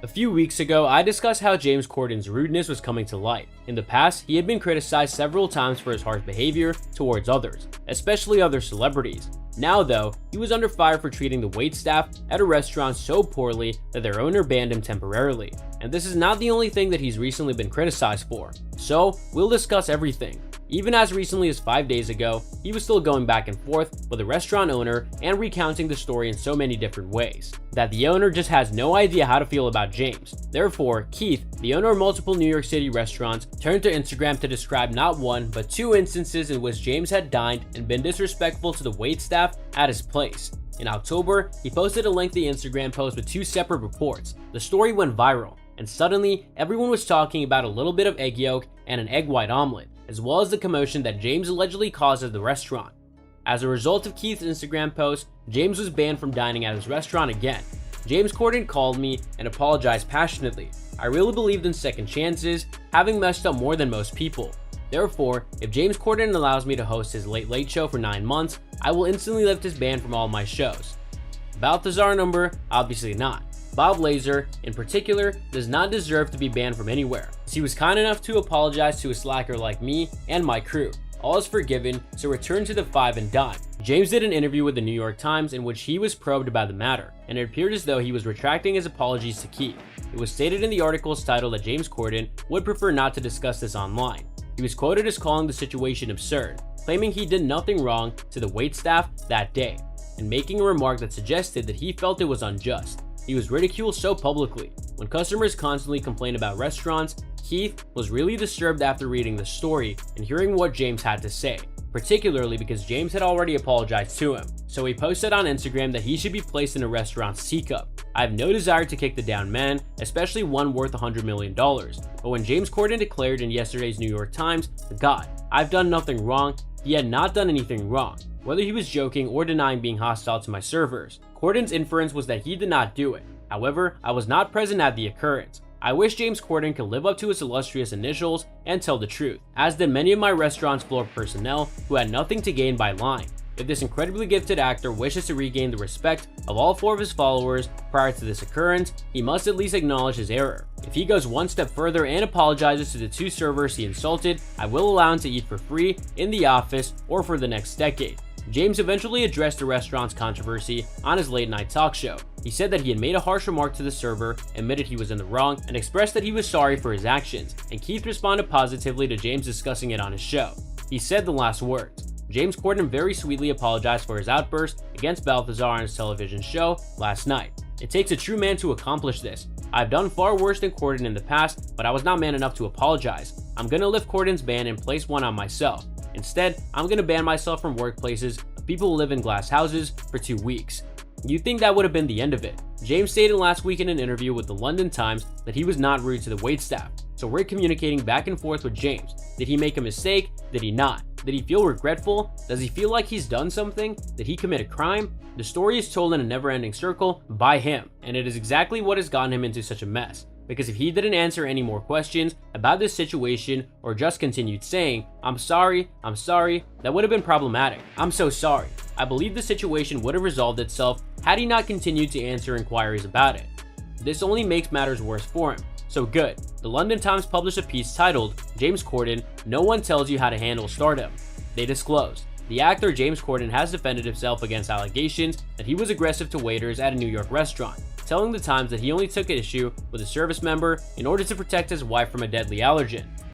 A few weeks ago, I discussed how James Corden's rudeness was coming to light. In the past, he had been criticized several times for his harsh behavior towards others, especially other celebrities. Now though, he was under fire for treating the waitstaff at a restaurant so poorly that their owner banned him temporarily. And this is not the only thing that he's recently been criticized for. So, we'll discuss everything. Even as recently as 5 days ago, he was still going back and forth with the restaurant owner and recounting the story in so many different ways that the owner just has no idea how to feel about James. Therefore, Keith, the owner of multiple New York City restaurants, turned to Instagram to describe not one, but two instances in which James had dined and been disrespectful to the waitstaff at his place. In October, he posted a lengthy Instagram post with two separate reports. The story went viral, and suddenly, everyone was talking about a little bit of egg yolk and an egg white omelet, as well as the commotion that James allegedly caused at the restaurant. As a result of Keith's Instagram post, James was banned from dining at his restaurant again. James Corden called me and apologized passionately. I really believed in second chances, having messed up more than most people. Therefore, if James Corden allows me to host his Late Late Show for 9 months, I will instantly lift his ban from all my shows. Balthazar number, obviously not. Bob Lazar, in particular, does not deserve to be banned from anywhere. He was kind enough to apologize to a slacker like me and my crew. All is forgiven, so return to the 5 and dime. James did an interview with the New York Times in which he was probed about the matter, and it appeared as though he was retracting his apologies to Keith. It was stated in the article's title that James Corden would prefer not to discuss this online. He was quoted as calling the situation absurd, claiming he did nothing wrong to the waitstaff that day, and making a remark that suggested that he felt it was unjust. He was ridiculed so publicly. When customers constantly complain about restaurants, Keith was really disturbed after reading the story and hearing what James had to say, particularly because James had already apologized to him. So he posted on Instagram that he should be placed in a restaurant's teacup. I have no desire to kick the down man, especially one worth $100 million. But when James Corden declared in yesterday's New York Times, God, I've done nothing wrong, he had not done anything wrong, whether he was joking or denying being hostile to my servers. Corden's inference was that he did not do it. However, I was not present at the occurrence. I wish James Corden could live up to his illustrious initials and tell the truth, as did many of my restaurant's floor personnel who had nothing to gain by lying. If this incredibly gifted actor wishes to regain the respect of all 4 of his followers prior to this occurrence, he must at least acknowledge his error. If he goes one step further and apologizes to the 2 servers he insulted, I will allow him to eat for free in the office or for the next decade. James eventually addressed the restaurant's controversy on his late night talk show. He said that he had made a harsh remark to the server, admitted he was in the wrong, and expressed that he was sorry for his actions, and Keith responded positively to James discussing it on his show. He said the last words. James Corden very sweetly apologized for his outburst against Balthazar on his television show last night. It takes a true man to accomplish this. I've done far worse than Corden in the past, but I was not man enough to apologize. I'm gonna lift Corden's ban and place one on myself. Instead, I'm gonna ban myself from workplaces of people who live in glass houses for 2 weeks. You'd think that would have been the end of it. James stated last week in an interview with the London Times that he was not rude to the waitstaff. So we're communicating back and forth with James. Did he make a mistake? Did he not? Did he feel regretful? Does he feel like he's done something? Did he commit a crime? The story is told in a never-ending circle by him, and it is exactly what has gotten him into such a mess. Because if he didn't answer any more questions about this situation or just continued saying, I'm sorry, that would have been problematic. I'm so sorry. I believe the situation would have resolved itself had he not continued to answer inquiries about it. This only makes matters worse for him. So good. The London Times published a piece titled, James Corden, No One Tells You How to Handle Stardom. They disclosed, the actor James Corden has defended himself against allegations that he was aggressive to waiters at a New York restaurant, telling the Times that he only took issue with a service member in order to protect his wife from a deadly allergen.